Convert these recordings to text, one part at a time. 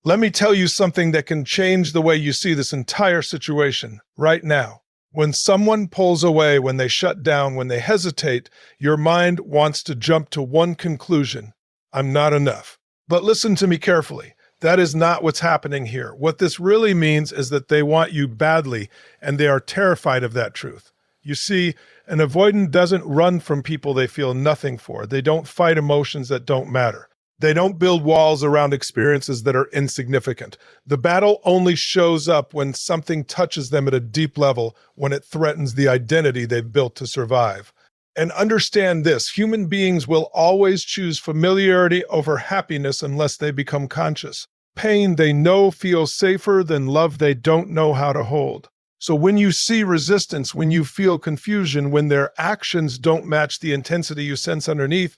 Let me tell you something that can change the way you see this entire situation right now. When someone pulls away, when they shut down, when they hesitate, your mind wants to jump to one conclusion: I'm not enough. But listen to me carefully. That is not what's happening here. What this really means is that they want you badly, and they are terrified of that truth. You see, an avoidant doesn't run from people they feel nothing for. They don't fight emotions that don't matter. They don't build walls around experiences that are insignificant. The battle only shows up when something touches them at a deep level, when it threatens the identity they've built to survive. And understand this: human beings will always choose familiarity over happiness unless they become conscious. Pain they know feels safer than love they don't know how to hold. So when you see resistance, when you feel confusion, when their actions don't match the intensity you sense underneath,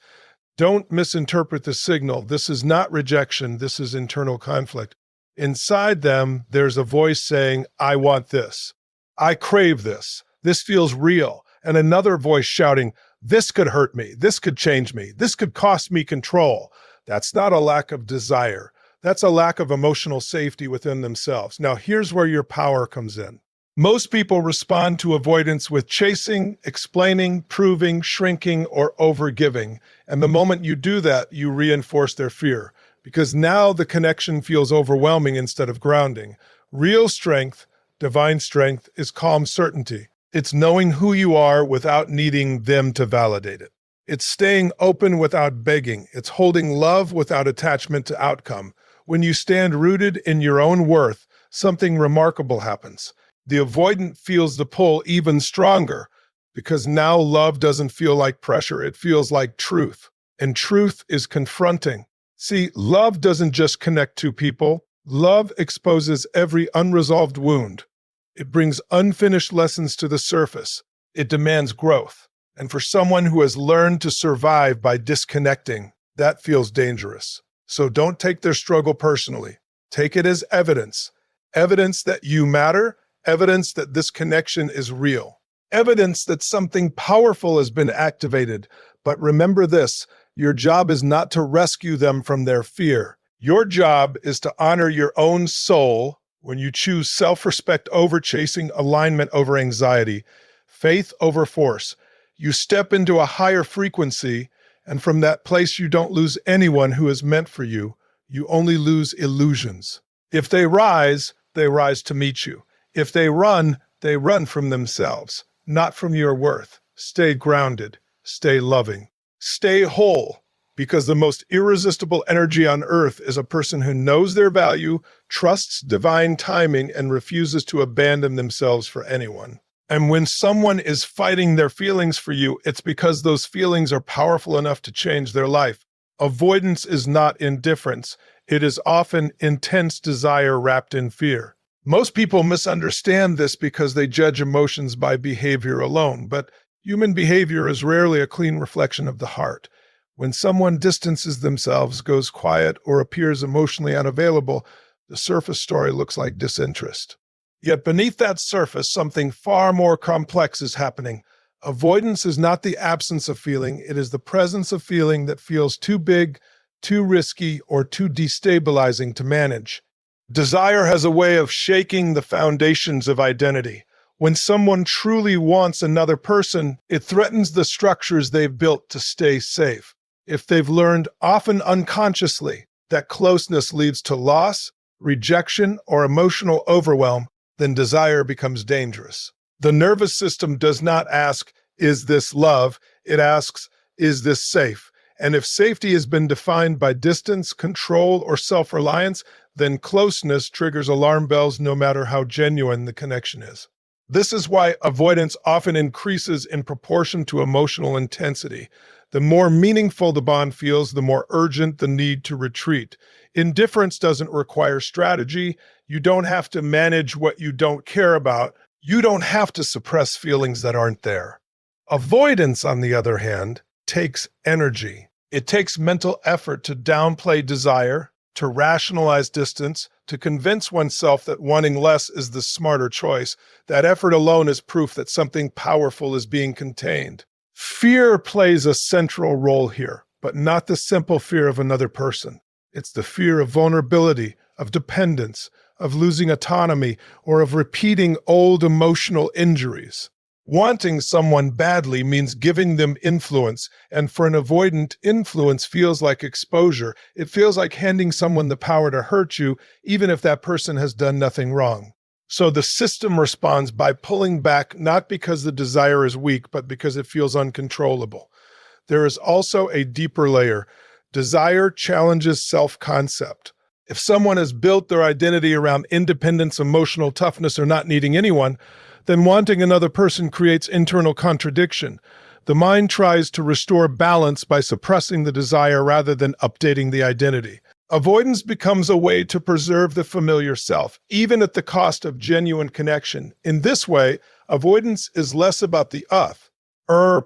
don't misinterpret the signal. This is not rejection. This is internal conflict. Inside them, there's a voice saying, I want this. I crave this. This feels real. And another voice shouting, this could hurt me. This could change me. This could cost me control. That's not a lack of desire. That's a lack of emotional safety within themselves. Now, here's where your power comes in. Most people respond to avoidance with chasing, explaining, proving, shrinking, or overgiving. And the moment you do that, you reinforce their fear, because now the connection feels overwhelming instead of grounding. Real strength, divine strength, is calm certainty. It's knowing who you are without needing them to validate it. It's staying open without begging. It's holding love without attachment to outcome. When you stand rooted in your own worth, something remarkable happens. The avoidant feels the pull even stronger, because now love doesn't feel like pressure. It feels like truth. And truth is confronting. See, love doesn't just connect two people. Love exposes every unresolved wound. It brings unfinished lessons to the surface. It demands growth. And for someone who has learned to survive by disconnecting, that feels dangerous. So don't take their struggle personally. Take it as evidence. Evidence that you matter. Evidence that this connection is real. Evidence that something powerful has been activated. But remember this: your job is not to rescue them from their fear. Your job is to honor your own soul when you choose self-respect over chasing, alignment over anxiety, faith over force. You step into a higher frequency, and from that place you don't lose anyone who is meant for you. You only lose illusions. If they rise to meet you. If they run from themselves, not from your worth. Stay grounded, stay loving, stay whole, because the most irresistible energy on earth is a person who knows their value, trusts divine timing, and refuses to abandon themselves for anyone. And when someone is fighting their feelings for you, it's because those feelings are powerful enough to change their life. Avoidance is not indifference. It is often intense desire wrapped in fear. Most people misunderstand this because they judge emotions by behavior alone, but human behavior is rarely a clean reflection of the heart. When someone distances themselves, goes quiet, or appears emotionally unavailable, the surface story looks like disinterest. Yet beneath that surface, something far more complex is happening. Avoidance is not the absence of feeling, it is the presence of feeling that feels too big, too risky, or too destabilizing to manage. Desire has a way of shaking the foundations of identity. When someone truly wants another person, it threatens the structures they've built to stay safe. If they've learned, often unconsciously, that closeness leads to loss, rejection, or emotional overwhelm, then desire becomes dangerous. The nervous system does not ask, is this love? It asks, is this safe? And if safety has been defined by distance, control, or self-reliance, then closeness triggers alarm bells no matter how genuine the connection is. This is why avoidance often increases in proportion to emotional intensity. The more meaningful the bond feels, the more urgent the need to retreat. Indifference doesn't require strategy. You don't have to manage what you don't care about. You don't have to suppress feelings that aren't there. Avoidance, on the other hand, takes energy. It takes mental effort to downplay desire, to rationalize distance, to convince oneself that wanting less is the smarter choice. That effort alone is proof that something powerful is being contained. Fear plays a central role here, but not the simple fear of another person. It's the fear of vulnerability, of dependence, of losing autonomy, or of repeating old emotional injuries. Wanting someone badly means giving them influence, and for an avoidant, influence feels like exposure. It feels like handing someone the power to hurt you, even if that person has done nothing wrong. So the system responds by pulling back, not because the desire is weak, but because it feels uncontrollable. There is also a deeper layer. Desire challenges self-concept. If someone has built their identity around independence, emotional toughness, or not needing anyone, then wanting another person creates internal contradiction. The mind tries to restore balance by suppressing the desire rather than updating the identity. Avoidance becomes a way to preserve the familiar self, even at the cost of genuine connection. In this way, avoidance is less about the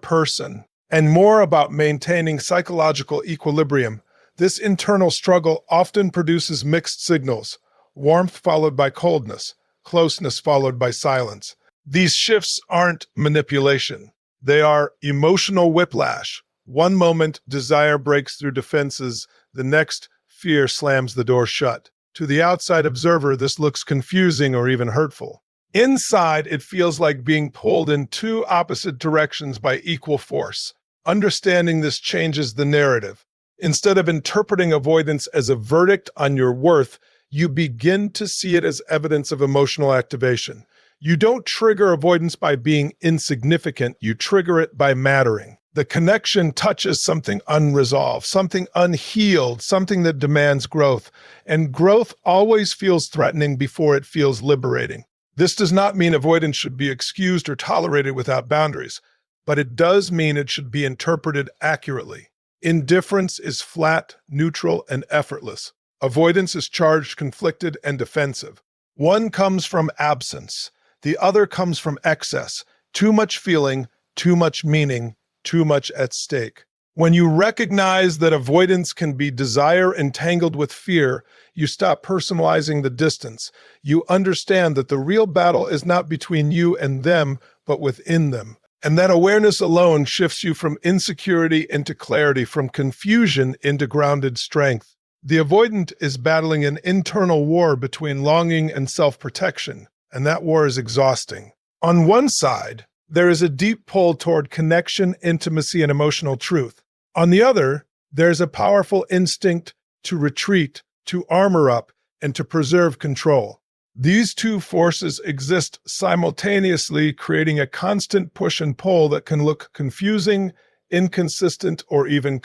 person and more about maintaining psychological equilibrium. This internal struggle often produces mixed signals: warmth followed by coldness, closeness followed by silence. These shifts aren't manipulation. They are emotional whiplash. One moment, desire breaks through defenses. The next, fear slams the door shut. To the outside observer, this looks confusing or even hurtful. Inside, it feels like being pulled in two opposite directions by equal force. Understanding this changes the narrative. Instead of interpreting avoidance as a verdict on your worth, you begin to see it as evidence of emotional activation. You don't trigger avoidance by being insignificant, you trigger it by mattering. The connection touches something unresolved, something unhealed, something that demands growth. And growth always feels threatening before it feels liberating. This does not mean avoidance should be excused or tolerated without boundaries, but it does mean it should be interpreted accurately. Indifference is flat, neutral, and effortless. Avoidance is charged, conflicted, and defensive. One comes from absence. The other comes from excess. Too much feeling, too much meaning, too much at stake. When you recognize that avoidance can be desire entangled with fear, you stop personalizing the distance. You understand that the real battle is not between you and them, but within them. And that awareness alone shifts you from insecurity into clarity, from confusion into grounded strength. The avoidant is battling an internal war between longing and self-protection, and that war is exhausting. On one side, there is a deep pull toward connection, intimacy, and emotional truth. On the other, there's a powerful instinct to retreat, to armor up, and to preserve control. These two forces exist simultaneously, creating a constant push and pull that can look confusing, inconsistent, or even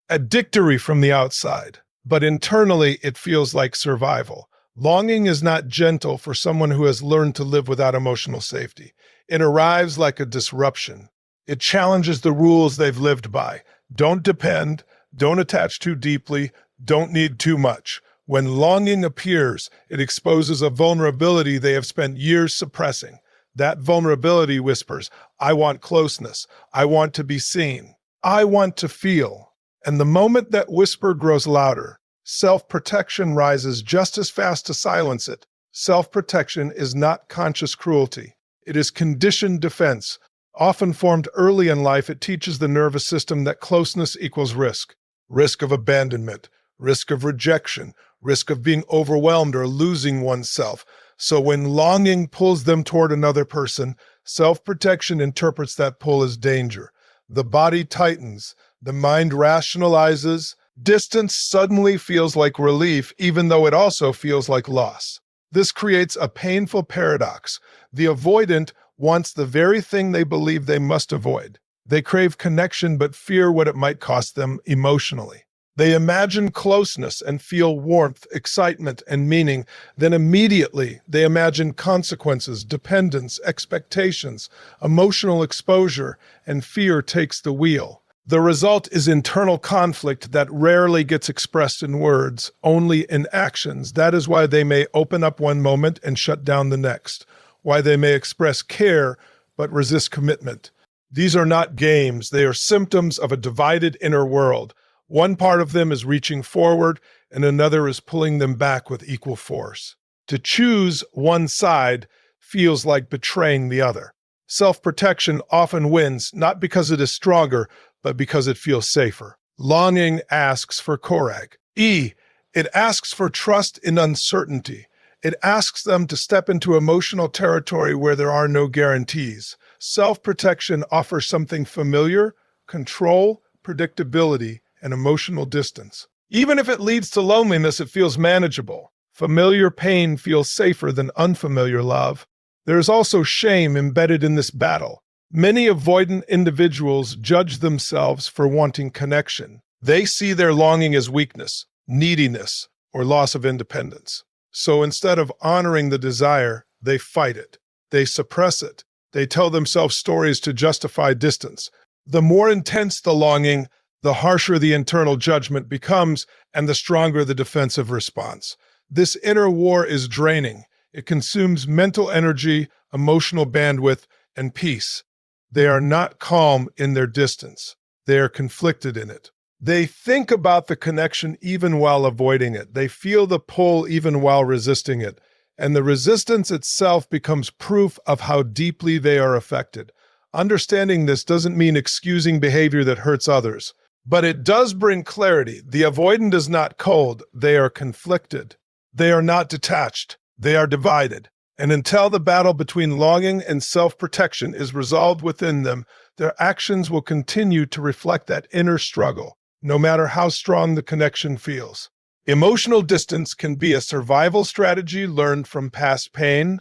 addictory from the outside. But internally, it feels like survival. Longing is not gentle for someone who has learned to live without emotional safety. It arrives like a disruption. It challenges the rules they've lived by. Don't depend, don't attach too deeply, don't need too much. When longing appears, it exposes a vulnerability they have spent years suppressing. That vulnerability whispers, I want closeness, I want to be seen, I want to feel. And the moment that whisper grows louder, self-protection rises just as fast to silence it. Self-protection is not conscious cruelty. It is conditioned defense. Often formed early in life, it teaches the nervous system that closeness equals risk. Risk of abandonment, risk of rejection, risk of being overwhelmed or losing oneself. So when longing pulls them toward another person, self-protection interprets that pull as danger. The body tightens, the mind rationalizes. Distance suddenly feels like relief, even though it also feels like loss. This creates a painful paradox. The avoidant wants the very thing they believe they must avoid. They crave connection but fear what it might cost them emotionally. They imagine closeness and feel warmth, excitement, and meaning. Then immediately they imagine consequences, dependence, expectations, emotional exposure, and fear takes the wheel. The result is internal conflict that rarely gets expressed in words, only in actions. That is why they may open up one moment and shut down the next, why they may express care but resist commitment. These are not games, they are symptoms of a divided inner world. One part of them is reaching forward, and another is pulling them back with equal force. To choose one side feels like betraying the other. Self-protection often wins, not because it is stronger, but because it feels safer. Longing asks for courage. It asks for trust in uncertainty. It asks them to step into emotional territory where there are no guarantees. Self-protection offers something familiar: control, predictability, and emotional distance. Even if it leads to loneliness, it feels manageable. Familiar pain feels safer than unfamiliar love. There is also shame embedded in this battle. Many avoidant individuals judge themselves for wanting connection. They see their longing as weakness, neediness, or loss of independence. So instead of honoring the desire, they fight it. They suppress it. They tell themselves stories to justify distance. The more intense the longing, the harsher the internal judgment becomes, and the stronger the defensive response. This inner war is draining. It consumes mental energy, emotional bandwidth, and peace. They are not calm in their distance. They are conflicted in it. They think about the connection even while avoiding it. They feel the pull even while resisting it. And the resistance itself becomes proof of how deeply they are affected. Understanding this doesn't mean excusing behavior that hurts others, but it does bring clarity. The avoidant is not cold. They are conflicted. They are not detached. They are divided. And until the battle between longing and self-protection is resolved within them, their actions will continue to reflect that inner struggle, no matter how strong the connection feels. Emotional distance can be a survival strategy learned from past pain,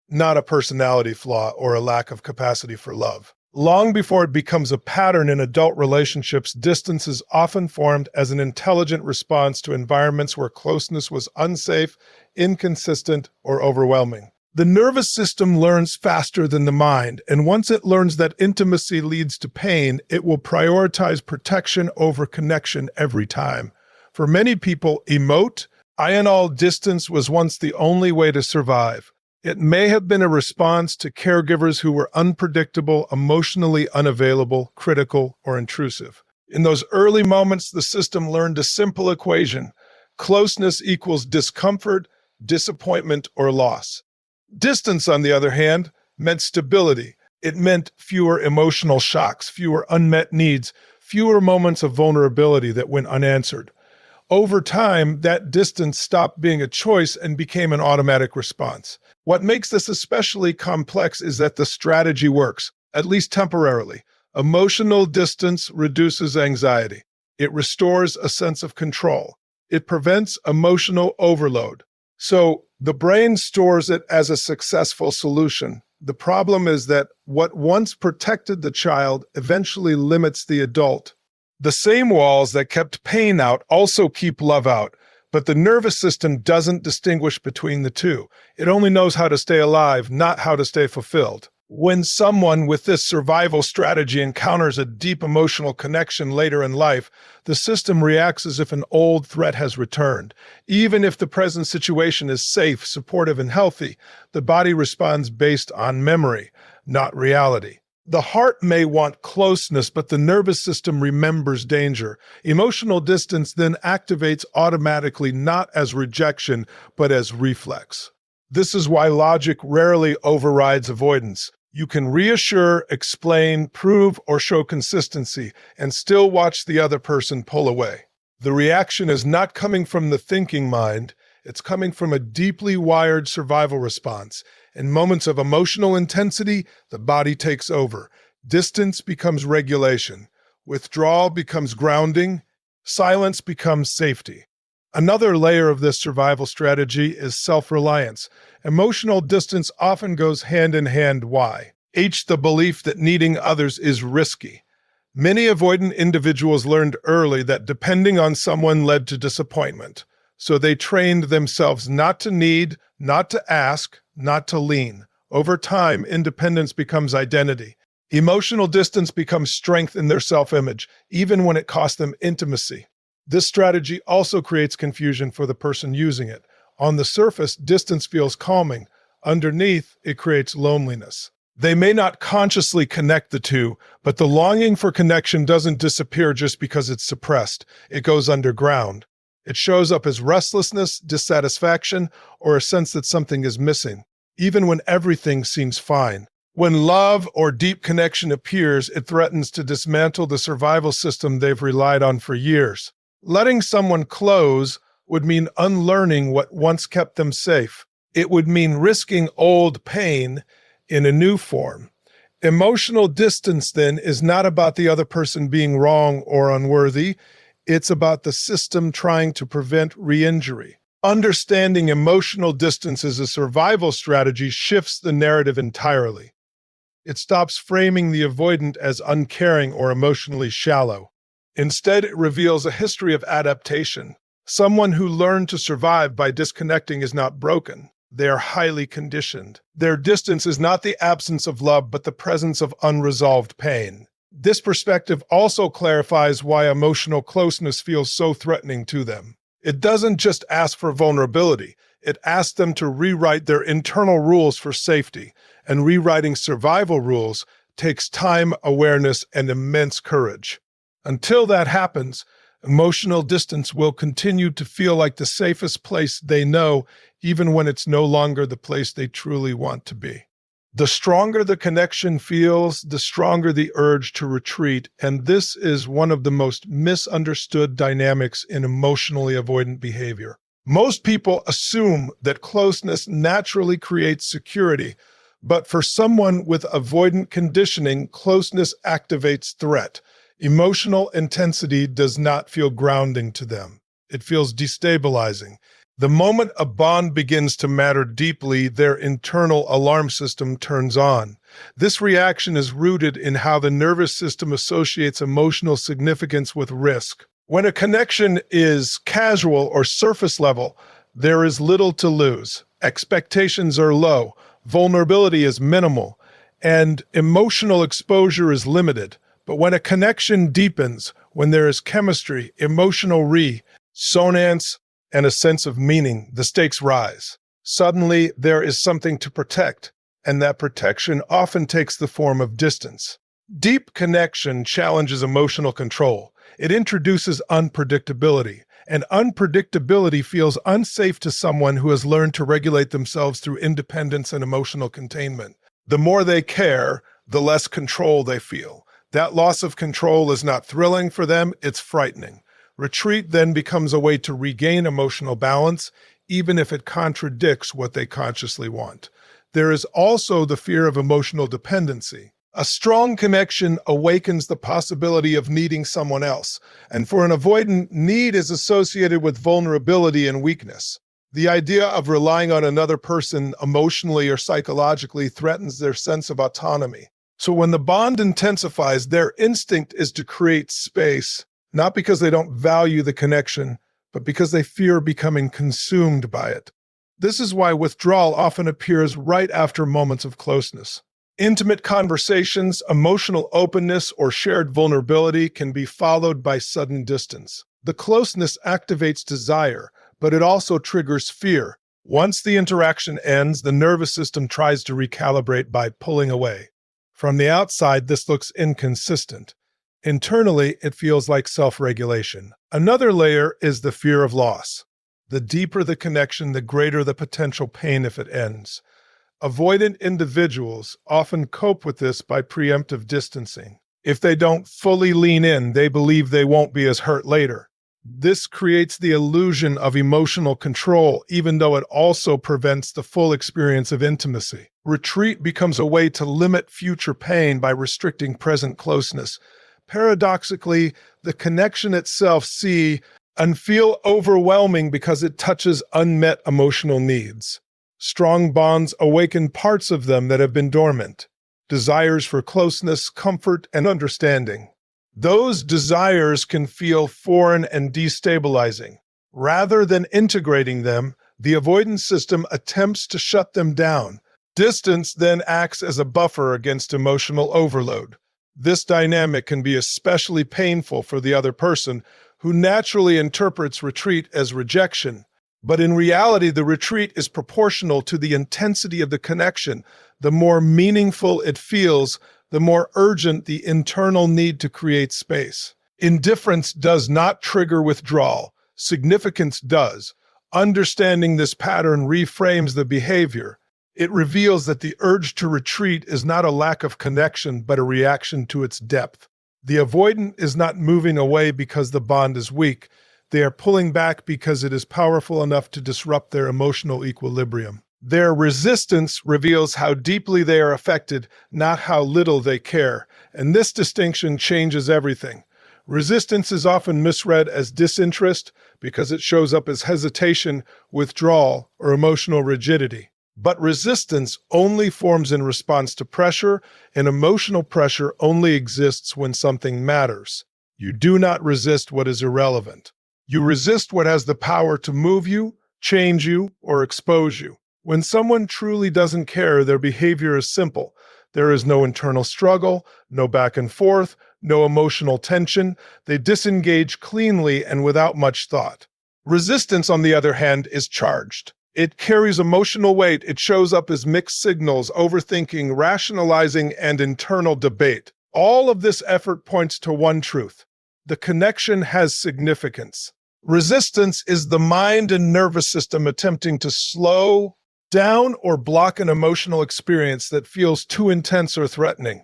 not a personality flaw or a lack of capacity for love. Long before it becomes a pattern in adult relationships, distance is often formed as an intelligent response to environments where closeness was unsafe, inconsistent, or overwhelming. The nervous system learns faster than the mind, and once it learns that intimacy leads to pain, it will prioritize protection over connection every time. For many people, distance was once the only way to survive. It may have been a response to caregivers who were unpredictable, emotionally unavailable, critical, or intrusive. In those early moments, the system learned a simple equation: closeness equals discomfort, disappointment, or loss. Distance, on the other hand, meant stability. It meant fewer emotional shocks, fewer unmet needs, fewer moments of vulnerability that went unanswered. Over time, that distance stopped being a choice and became an automatic response. What makes this especially complex is that the strategy works, at least temporarily. Emotional distance reduces anxiety. It restores a sense of control. It prevents emotional overload. So the brain stores it as a successful solution. The problem is that what once protected the child eventually limits the adult. The same walls that kept pain out also keep love out, but the nervous system doesn't distinguish between the two. It only knows how to stay alive, not how to stay fulfilled. When someone with this survival strategy encounters a deep emotional connection later in life, the system reacts as if an old threat has returned. Even if the present situation is safe, supportive, and healthy, the body responds based on memory, not reality. The heart may want closeness, but the nervous system remembers danger. Emotional distance then activates automatically, not as rejection, but as reflex. This is why logic rarely overrides avoidance. You can reassure, explain, prove, or show consistency, and still watch the other person pull away. The reaction is not coming from the thinking mind, it's coming from a deeply wired survival response. In moments of emotional intensity, the body takes over. Distance becomes regulation. Withdrawal becomes grounding. Silence becomes safety. Another layer of this survival strategy is self-reliance. Emotional distance often goes hand in hand. Why? The belief that needing others is risky. Many avoidant individuals learned early that depending on someone led to disappointment. So they trained themselves not to need, not to ask, not to lean. Over time, independence becomes identity. Emotional distance becomes strength in their self-image, even when it costs them intimacy. This strategy also creates confusion for the person using it. On the surface, distance feels calming. Underneath, it creates loneliness. They may not consciously connect the two, but the longing for connection doesn't disappear just because it's suppressed. It goes underground. It shows up as restlessness, dissatisfaction, or a sense that something is missing, even when everything seems fine. When love or deep connection appears, it threatens to dismantle the survival system they've relied on for years. Letting someone close, would mean unlearning what once kept them safe. It would mean risking old pain in a new form. Emotional distance, then, is not about the other person being wrong or unworthy. It's about the system trying to prevent re-injury. Understanding emotional distance as a survival strategy shifts the narrative entirely. It stops framing the avoidant as uncaring or emotionally shallow. Instead, it reveals a history of adaptation. Someone who learned to survive by disconnecting is not broken. They are highly conditioned. Their distance is not the absence of love, but the presence of unresolved pain. This perspective also clarifies why emotional closeness feels so threatening to them. It doesn't just ask for vulnerability. It asks them to rewrite their internal rules for safety. And rewriting survival rules takes time, awareness, and immense courage. Until that happens, emotional distance will continue to feel like the safest place they know, even when it's no longer the place they truly want to be. The stronger the connection feels, the stronger the urge to retreat, and this is one of the most misunderstood dynamics in emotionally avoidant behavior. Most people assume that closeness naturally creates security, but for someone with avoidant conditioning, closeness activates threat. Emotional intensity does not feel grounding to them. It feels destabilizing. The moment a bond begins to matter deeply, their internal alarm system turns on. This reaction is rooted in how the nervous system associates emotional significance with risk. When a connection is casual or surface level, there is little to lose. Expectations are low, vulnerability is minimal, and emotional exposure is limited. But when a connection deepens, when there is chemistry, emotional resonance, and a sense of meaning, the stakes rise. Suddenly, there is something to protect, and that protection often takes the form of distance. Deep connection challenges emotional control. It introduces unpredictability, and unpredictability feels unsafe to someone who has learned to regulate themselves through independence and emotional containment. The more they care, the less control they feel. That loss of control is not thrilling for them, it's frightening. Retreat then becomes a way to regain emotional balance, even if it contradicts what they consciously want. There is also the fear of emotional dependency. A strong connection awakens the possibility of needing someone else, and for an avoidant, need is associated with vulnerability and weakness. The idea of relying on another person emotionally or psychologically threatens their sense of autonomy. So when the bond intensifies, their instinct is to create space, not because they don't value the connection, but because they fear becoming consumed by it. This is why withdrawal often appears right after moments of closeness. Intimate conversations, emotional openness, or shared vulnerability can be followed by sudden distance. The closeness activates desire, but it also triggers fear. Once the interaction ends, the nervous system tries to recalibrate by pulling away. From the outside, this looks inconsistent. Internally, it feels like self-regulation. Another layer is the fear of loss. The deeper the connection, the greater the potential pain if it ends. Avoidant individuals often cope with this by preemptive distancing. If they don't fully lean in, they believe they won't be as hurt later. This creates the illusion of emotional control, even though it also prevents the full experience of intimacy. Retreat becomes a way to limit future pain by restricting present closeness. Paradoxically, the connection itself and feel overwhelming because it touches unmet emotional needs. Strong bonds awaken parts of them that have been dormant, desires for closeness, comfort, and understanding. Those desires can feel foreign and destabilizing. Rather than integrating them, the avoidance system attempts to shut them down. Distance then acts as a buffer against emotional overload. This dynamic can be especially painful for the other person, who naturally interprets retreat as rejection. But in reality, the retreat is proportional to the intensity of the connection. The more meaningful it feels, the more urgent the internal need to create space. Indifference does not trigger withdrawal. Significance does. Understanding this pattern reframes the behavior. It reveals that the urge to retreat is not a lack of connection, but a reaction to its depth. The avoidant is not moving away because the bond is weak. They are pulling back because it is powerful enough to disrupt their emotional equilibrium. Their resistance reveals how deeply they are affected, not how little they care, and this distinction changes everything. Resistance is often misread as disinterest because it shows up as hesitation, withdrawal, or emotional rigidity. But resistance only forms in response to pressure, and emotional pressure only exists when something matters. You do not resist what is irrelevant. You resist what has the power to move you, change you, or expose you. When someone truly doesn't care, their behavior is simple. There is no internal struggle, no back and forth, no emotional tension. They disengage cleanly and without much thought. Resistance, on the other hand, is charged. It carries emotional weight. It shows up as mixed signals, overthinking, rationalizing, and internal debate. All of this effort points to one truth. The connection has significance. Resistance is the mind and nervous system attempting to slow down or block an emotional experience that feels too intense or threatening.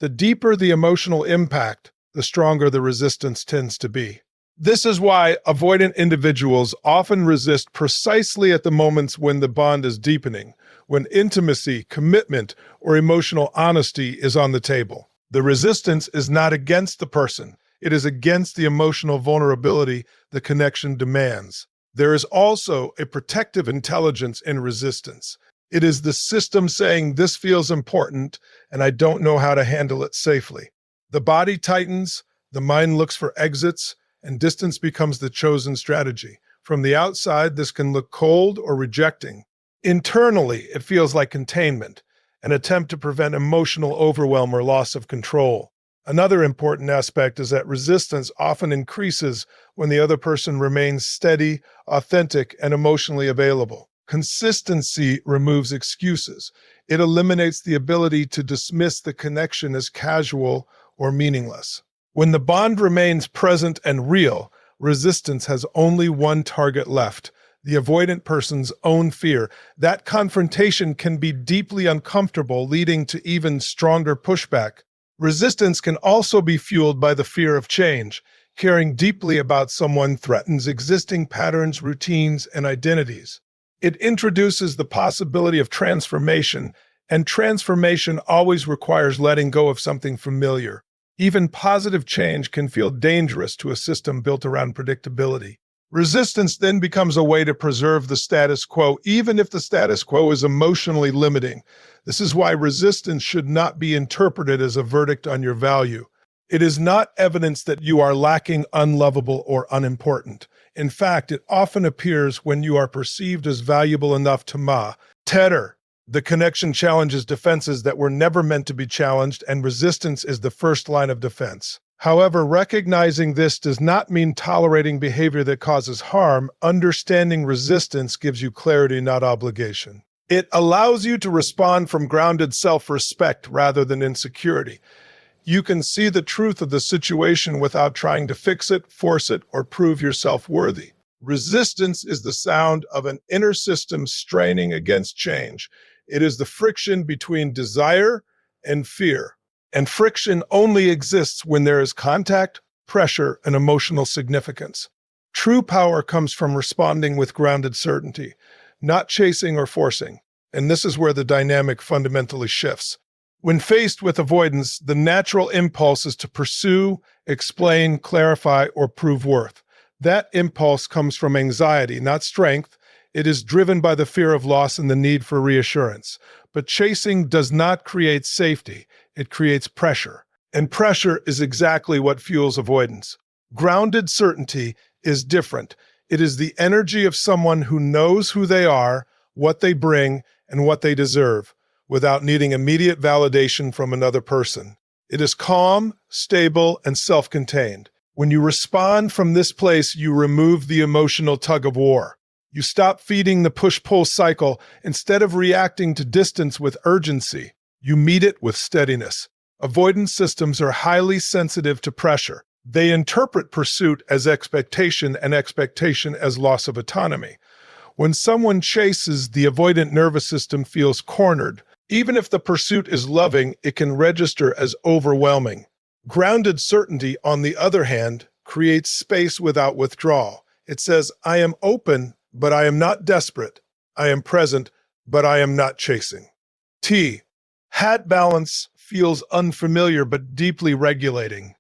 The deeper the emotional impact, the stronger the resistance tends to be. This is why avoidant individuals often resist precisely at the moments when the bond is deepening, when intimacy, commitment, or emotional honesty is on the table. The resistance is not against the person. It is against the emotional vulnerability the connection demands. There is also a protective intelligence in resistance. It is the system saying, this feels important, and I don't know how to handle it safely. The body tightens, the mind looks for exits, and distance becomes the chosen strategy. From the outside, this can look cold or rejecting. Internally, it feels like containment, an attempt to prevent emotional overwhelm or loss of control. Another important aspect is that resistance often increases when the other person remains steady, authentic, and emotionally available. Consistency removes excuses. It eliminates the ability to dismiss the connection as casual or meaningless. When the bond remains present and real, resistance has only one target left, the avoidant person's own fear. That confrontation can be deeply uncomfortable, leading to even stronger pushback. Resistance can also be fueled by the fear of change. Caring deeply about someone threatens existing patterns, routines, and identities. It introduces the possibility of transformation, and transformation always requires letting go of something familiar. Even positive change can feel dangerous to a system built around predictability. Resistance then becomes a way to preserve the status quo, even if the status quo is emotionally limiting. This is why resistance should not be interpreted as a verdict on your value. It is not evidence that you are lacking, unlovable, or unimportant. In fact, it often appears when you are perceived as valuable enough to tether. The connection challenges defenses that were never meant to be challenged, and resistance is the first line of defense. However, recognizing this does not mean tolerating behavior that causes harm. Understanding resistance gives you clarity, not obligation. It allows you to respond from grounded self-respect rather than insecurity. You can see the truth of the situation without trying to fix it, force it, or prove yourself worthy. Resistance is the sound of an inner system straining against change. It is the friction between desire and fear. And friction only exists when there is contact, pressure, and emotional significance. True power comes from responding with grounded certainty, not chasing or forcing. And this is where the dynamic fundamentally shifts. When faced with avoidance, the natural impulse is to pursue, explain, clarify, or prove worth. That impulse comes from anxiety, not strength. It is driven by the fear of loss and the need for reassurance. But chasing does not create safety. It creates pressure. And pressure is exactly what fuels avoidance. Grounded certainty is different. It is the energy of someone who knows who they are, what they bring, and what they deserve, without needing immediate validation from another person. It is calm, stable, and self-contained. When you respond from this place, you remove the emotional tug-of-war. You stop feeding the push-pull cycle. Instead of reacting to distance with urgency, you meet it with steadiness. Avoidance systems are highly sensitive to pressure. They interpret pursuit as expectation and expectation as loss of autonomy. When someone chases, the avoidant nervous system feels cornered. Even if the pursuit is loving, it can register as overwhelming. Grounded certainty, on the other hand, creates space without withdrawal. It says, I am open, but I am not desperate. I am present, but I am not chasing. T. Hat balance feels unfamiliar but deeply regulating.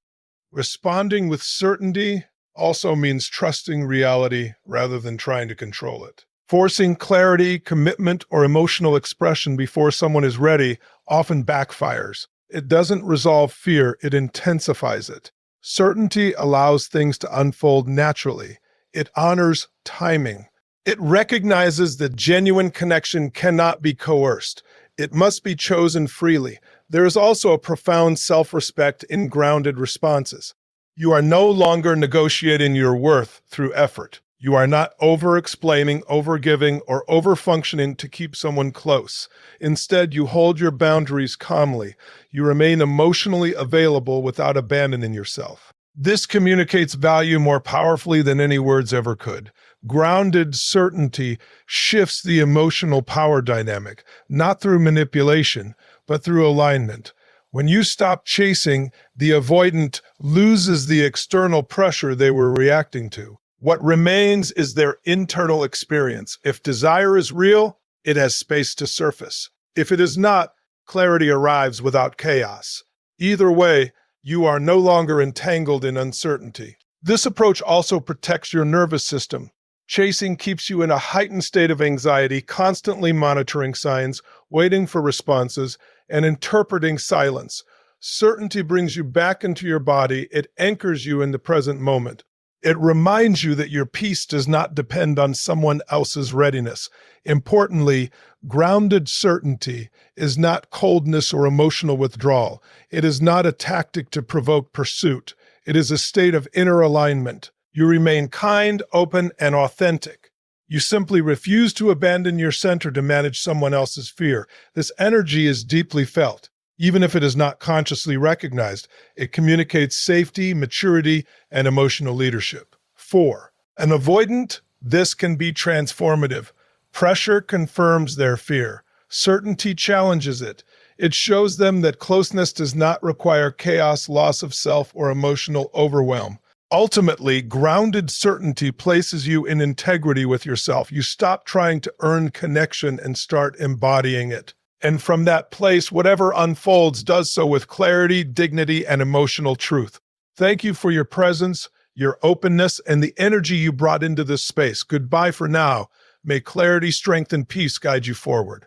Responding with certainty also means trusting reality rather than trying to control it. Forcing clarity, commitment, or emotional expression before someone is ready often backfires. It doesn't resolve fear, it intensifies it. Certainty allows things to unfold naturally. It honors timing. It recognizes that genuine connection cannot be coerced. It must be chosen freely. There is also a profound self-respect in grounded responses. You are no longer negotiating your worth through effort. You are not over-explaining, over-giving, or over-functioning to keep someone close. Instead, you hold your boundaries calmly. You remain emotionally available without abandoning yourself. This communicates value more powerfully than any words ever could. Grounded certainty shifts the emotional power dynamic, not through manipulation, but through alignment. When you stop chasing, the avoidant loses the external pressure they were reacting to. What remains is their internal experience. If desire is real, it has space to surface. If it is not, clarity arrives without chaos. Either way, you are no longer entangled in uncertainty. This approach also protects your nervous system. Chasing keeps you in a heightened state of anxiety, constantly monitoring signs, waiting for responses, and interpreting silence. Certainty brings you back into your body. It anchors you in the present moment. It reminds you that your peace does not depend on someone else's readiness. Importantly, grounded certainty is not coldness or emotional withdrawal. It is not a tactic to provoke pursuit. It is a state of inner alignment. You remain kind, open, and authentic. You simply refuse to abandon your center to manage someone else's fear. This energy is deeply felt. Even if it is not consciously recognized, it communicates safety, maturity, and emotional leadership. 4. An avoidant, this can be transformative. Pressure confirms their fear. Certainty challenges it. It shows them that closeness does not require chaos, loss of self, or emotional overwhelm. Ultimately, grounded certainty places you in integrity with yourself. You stop trying to earn connection and start embodying it. And from that place, whatever unfolds does so with clarity, dignity, and emotional truth. Thank you for your presence, your openness, and the energy you brought into this space. Goodbye for now. May clarity, strength, and peace guide you forward.